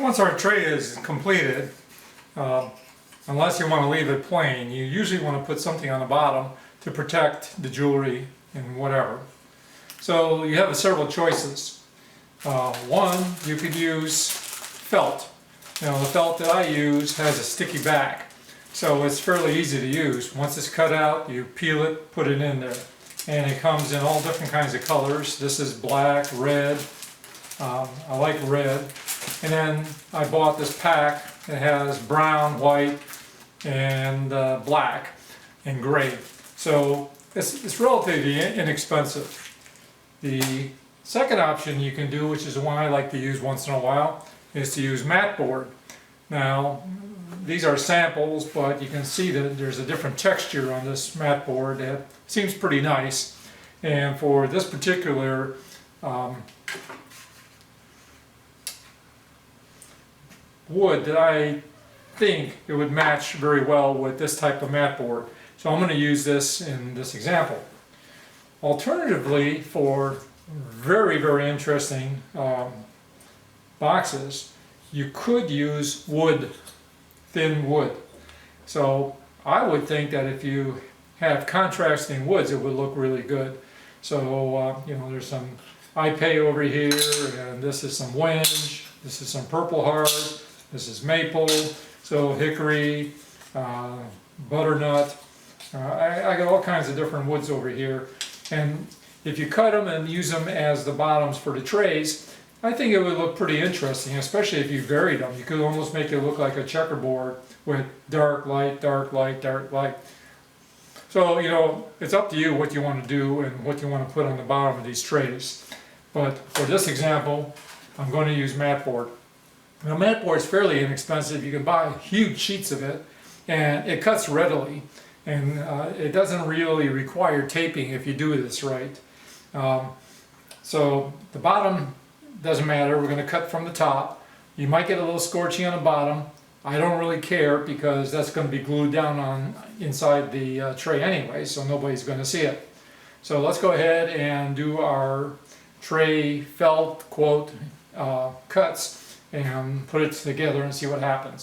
So once our tray is completed, unless you want to leave it plain, you usually want to put something on the bottom to protect the jewelry and whatever. So you have several choices. One, you could use felt. You know, the felt that I use has a sticky back, so it's fairly easy to use. Once it's cut out, you peel it, put it in there, and it comes in all different kinds of colors. This is black, red. I like red. And then I bought this pack. It has brown, white, and black and gray. So it's relatively inexpensive. The second option you can do, which is the one I like to use once in a while, is to use mat board. Now, these are samples, but you can see that there's a different texture on this mat board that seems pretty nice. And for this particular wood, that I think it would match very well with this type of mat board. So I'm going to use this in this example. Alternatively, for very, very interesting boxes, you could use wood, thin wood. So I would think that if you have contrasting woods, it would look really good. So you know, there's some ipe over here, and this is some wenge, this is some purple heart, this is maple, so hickory, butternut. I got all kinds of different woods over here, and if you cut them and use them as the bottoms for the trays, I think it would look pretty interesting, especially if you varied them. You could almost make it look like a checkerboard with dark, light, dark, light, dark, light. So, you know, it's up to you what you want to do and what you want to put on the bottom of these trays. But for this example, I'm going to use mat board. Now, mat board is fairly inexpensive. You can buy huge sheets of it, and it cuts readily. And it doesn't really require taping if you do this right. So the bottom doesn't matter. We're going to cut from the top. You might get a little scorching on the bottom. I don't really care because that's going to be glued down on inside the tray anyway, so nobody's going to see it. So let's go ahead and do our tray felt quote cuts and put it together and see what happens.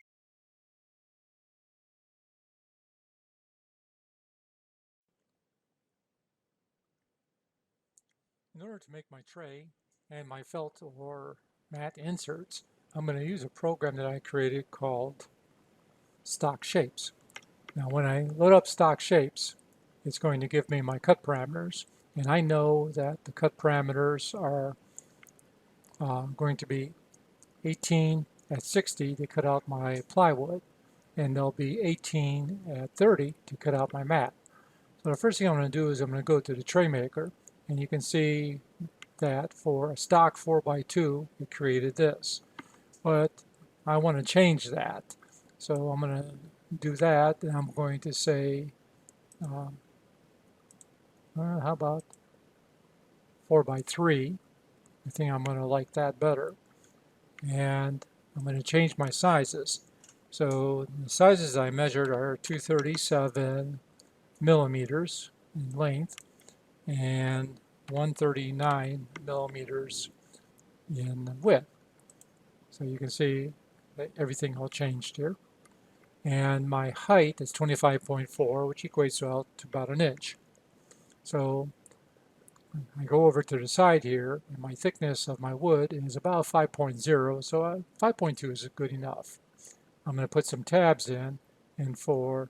In order to make my tray and my felt or mat inserts, I'm going to use a program that I created called Stock Shapes. Now when I load up Stock Shapes, it's going to give me my cut parameters, and I know that the cut parameters are going to be 18 at 60 to cut out my plywood, and they'll be 18 at 30 to cut out my mat. So the first thing I'm going to do is I'm going to go to the tray maker, and you can see that for a stock 4x2 it created this, but I want to change that. So I'm going to do that, and I'm going to say how about 4x3. I think I'm going to like that better, and I'm going to change my sizes. So the sizes I measured are 237 millimeters in length and 139 millimeters in width. So you can see that everything all changed here. And my height is 25.4, which equates out to about an inch. So I go over to the side here, and my thickness of my wood is about 5.0, so 5.2 is good enough. I'm going to put some tabs in, and for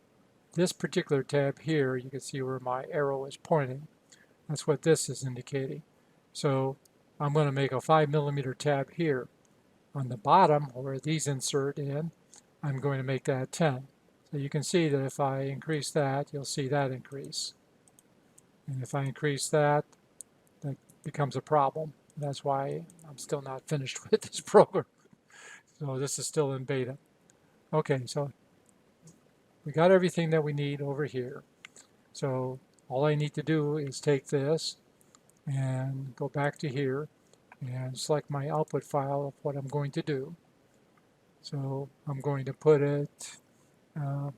this particular tab here, you can see where my arrow is pointing. That's what this is indicating. So I'm going to make a 5 millimeter tab here. On the bottom, where these insert in, I'm going to make that 10. So you can see that if I increase that, you'll see that increase. And if I increase that, that becomes a problem. That's why I'm still not finished with this program. So this is still in beta. Okay, so we got everything that we need over here. So all I need to do is take this and go back to here and select my output file of what I'm going to do. So I'm going to put it in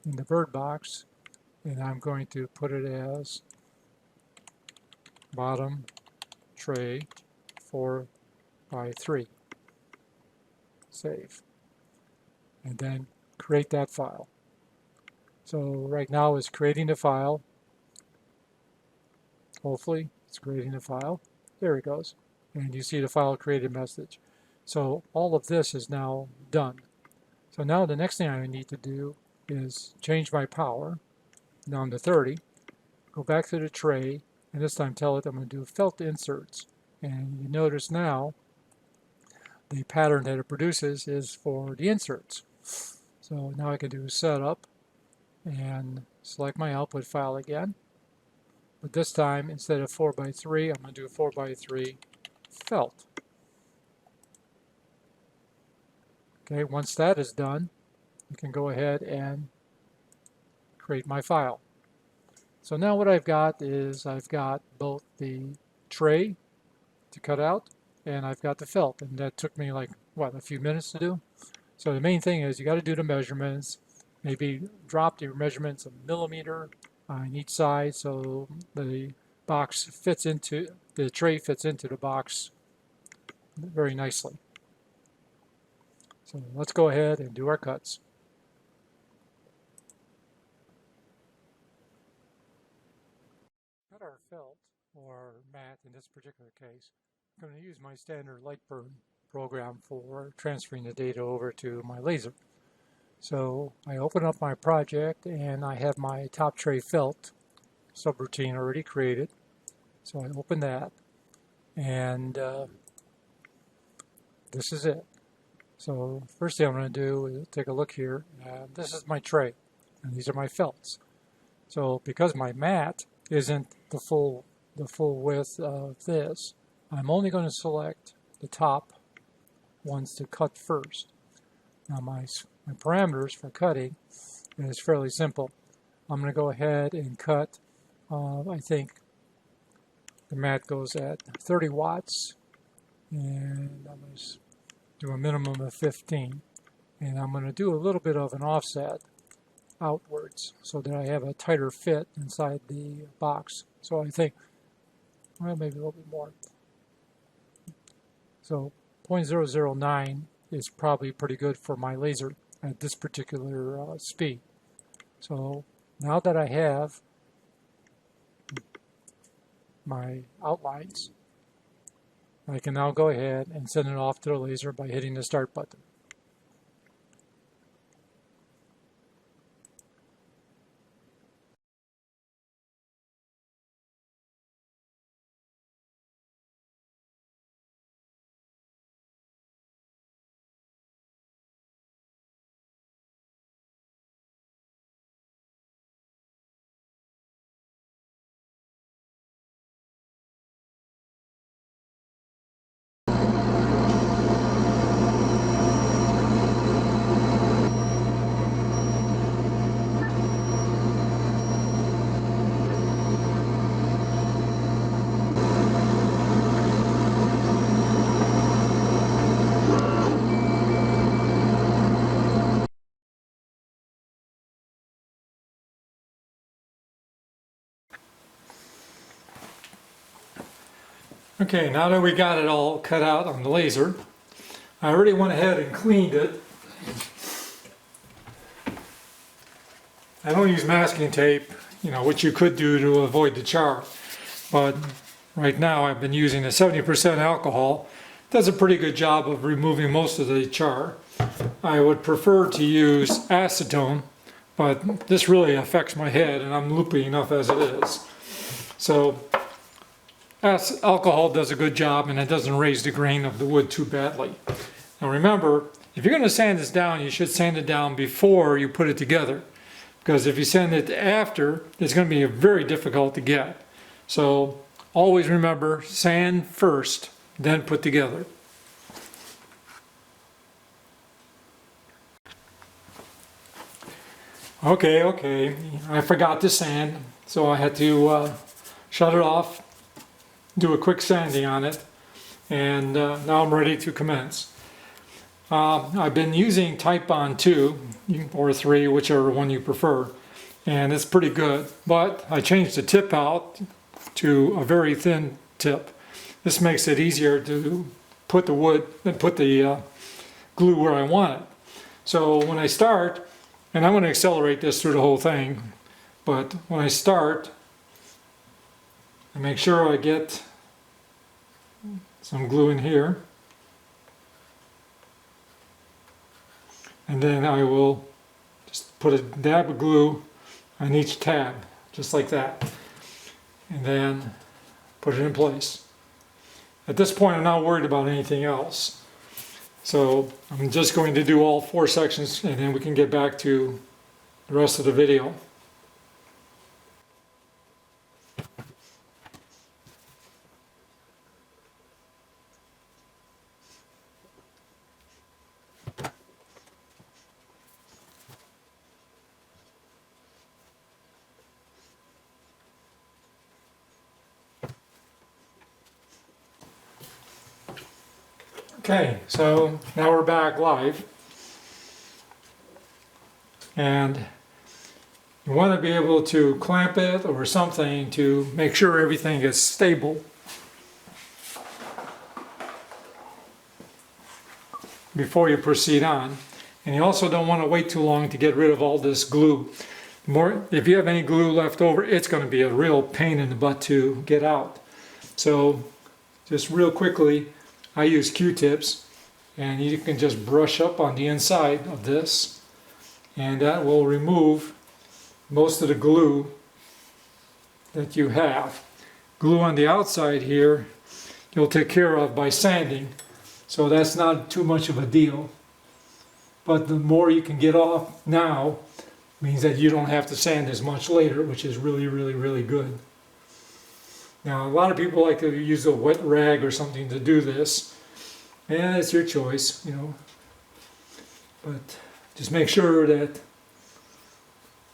the bird box, and I'm going to put it as bottom tray 4x3. save, and then create that file. So right now it's creating the file. Hopefully it's creating a file. There it goes. And you see the file created message. So all of this is now done. So now the next thing I need to do is change my power down to 30, go back to the tray, and this time tell it I'm going to do felt inserts. And you notice now the pattern that it produces is for the inserts. So now I can do setup and select my output file again. But this time, instead of 4x3, I'm going to do 4x3 felt. Okay, once that is done, you can go ahead and create my file. So now what I've got is I've got both the tray to cut out and I've got the felt, and that took me like, what, a few minutes to do? So the main thing is you got to do the measurements, maybe drop your measurements a millimeter on each side so the box fits into, the tray fits into the box very nicely. So let's go ahead and do our cuts. Cut our felt, or mat in this particular case. I'm going to use my standard light burn program for transferring the data over to my laser. So I open up my project and I have my top tray felt subroutine already created. So I open that and this is it. So first thing I'm going to do is take a look here. This is my tray and these are my felts. So because my mat isn't the full width of this, I'm only going to select the top ones to cut first. Now my parameters for cutting is fairly simple. I'm going to go ahead and cut, I think the mat goes at 30 watts, and I'm going to do a minimum of 15. And I'm going to do a little bit of an offset outwards so that I have a tighter fit inside the box. So I think, well, maybe a little bit more. So 0.009 is probably pretty good for my laser at this particular speed. So now that I have my outlines, I can now go ahead and send it off to the laser by hitting the start button. Okay, now that we got it all cut out on the laser, I already went ahead and cleaned it. I don't use masking tape, which you could do to avoid the char, but right now I've been using a 70% alcohol. It does a pretty good job of removing most of the char. I would prefer to use acetone, but this really affects my head and I'm loopy enough as it is. So alcohol does a good job and it doesn't raise the grain of the wood too badly. Now remember, if you're going to sand this down, you should sand it down before you put it together. Because if you sand it after, it's going to be very difficult to get. So always remember, sand first, then put together. Okay, I forgot to sand, so I had to shut it off, do a quick sanding on it, and now I'm ready to commence. I've been using Type Bond 2 or 3, whichever one you prefer, and it's pretty good, but I changed the tip out to a very thin tip. This makes it easier to put the wood and put the glue where I want it. So when I start, and I'm going to accelerate this through the whole thing, but when I start, I make sure I get some glue in here, and then I will just put a dab of glue on each tab, just like that, and then put it in place. At this point, I'm not worried about anything else. So I'm just going to do all 4 sections, and then we can get back to the rest of the video. Okay, so now we're back live, and you want to be able to clamp it or something to make sure everything is stable before you proceed on. And you also don't want to wait too long to get rid of all this glue. If you have any glue left over, it's going to be a real pain in the butt to get out. So just real quickly, I use Q-tips, and you can just brush up on the inside of this, and that will remove most of the glue that you have. Glue on the outside here you'll take care of by sanding, so that's not too much of a deal. But the more you can get off now means that you don't have to sand as much later, which is really, really, really good. Now, a lot of people like to use a wet rag or something to do this, and it's your choice, you know. But just make sure that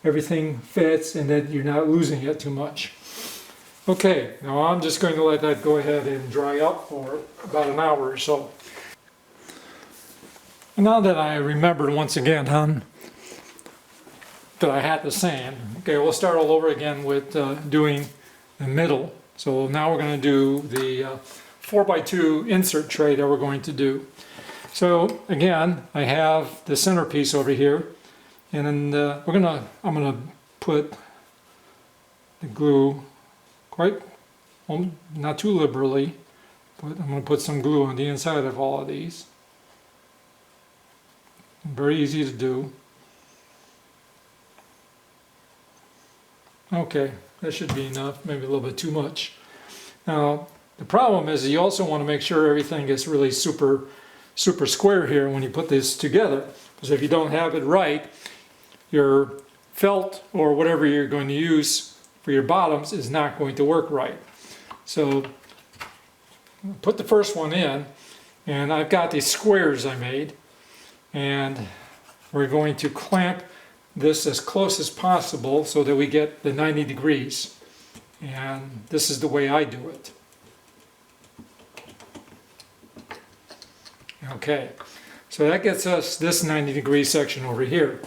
everything fits and that you're not losing it too much. Okay, now I'm just going to let that go ahead and dry up for about an hour or so. And now that I remembered once again, that I had to sand, okay, we'll start all over again with doing the middle. So now we're going to do the 4x2 insert tray that we're going to do. So again, I have the centerpiece over here, and then I'm gonna put the glue not too liberally, but I'm going to put some glue on the inside of all of these. Very easy to do. Okay, that should be enough, maybe a little bit too much. Now, the problem is you also want to make sure everything gets really super square here when you put this together. Because if you don't have it right, your felt or whatever you're going to use for your bottoms is not going to work right. So, put the first one in, and I've got these squares I made, and we're going to clamp this as close as possible so that we get the 90 degrees. And this is the way I do it. Okay, so that gets us this 90-degree section over here.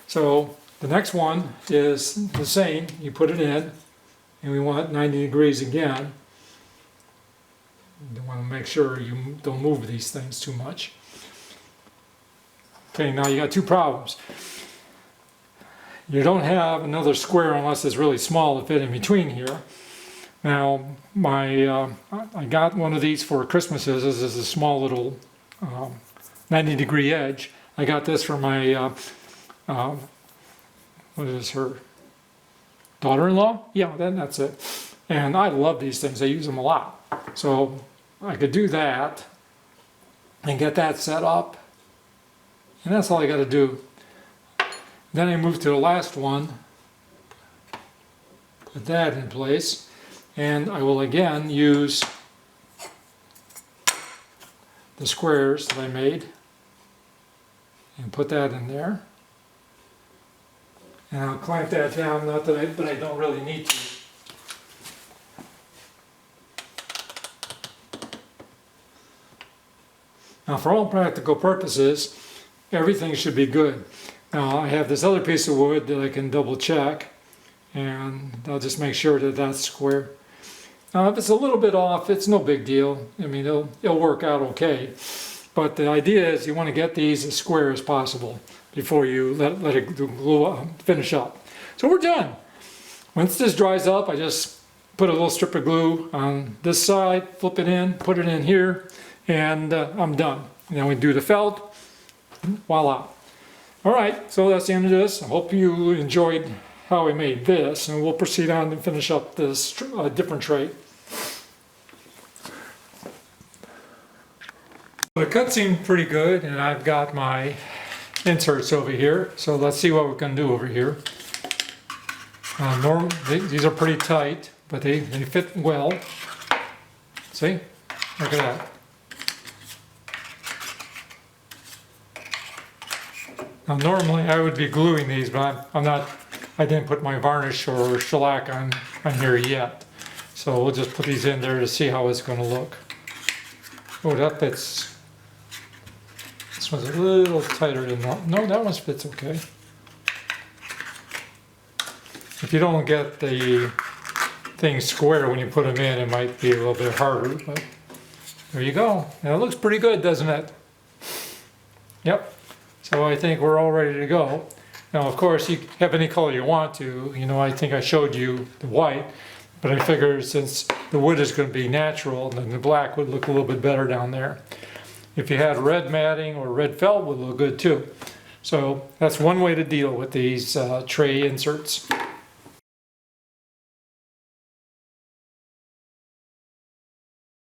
So the next one is the same. You put it in, and we want 90 degrees again. You want to make sure you don't move these things too much. Okay, now you got two problems. You don't have another square unless it's really small to fit in between here. Now, I got one of these for Christmases. This is a small little 90-degree edge. I got this for my, what is her, daughter-in-law? Yeah, that's it. And I love these things. I use them a lot. So I could do that and get that set up. And that's all I got to do. Then I move to the last one, put that in place, and I will again use the squares that I made and put that in there. And I'll clamp that down, but I don't really need to. Now, for all practical purposes, everything should be good. Now, I have this other piece of wood that I can double check, and I'll just make sure that that's square. Now, if it's a little bit off, it's no big deal. I mean, it'll work out okay. but the idea is you want to get these as square as possible before you let it glue finish up. So we're done. Once this dries up, I just put a little strip of glue on this side, flip it in, put it in here, and I'm done. And then we do the felt, voila. All right, so that's the end of this. I hope you enjoyed how we made this, and we'll proceed on to finish up this different tray. The cut seemed pretty good, and I've got my inserts over here. So let's see what we can do over here. These are pretty tight, but they fit well. See? Look at that. Now normally I would be gluing these, but I'm not. I didn't put my varnish or shellac on here yet. So we'll just put these in there to see how it's going to look. Oh, that fits. This one's a little tighter than that. No, that one fits okay. If you don't get the things square when you put them in, it might be a little bit harder, but there you go. And it looks pretty good, doesn't it? Yep. So I think we're all ready to go. Now, of course, you have any color you want to. You know, I think I showed you the white, but I figured since the wood is going to be natural, then the black would look a little bit better down there. If you had red matting or red felt, would look good too. So that's one way to deal with these tray inserts.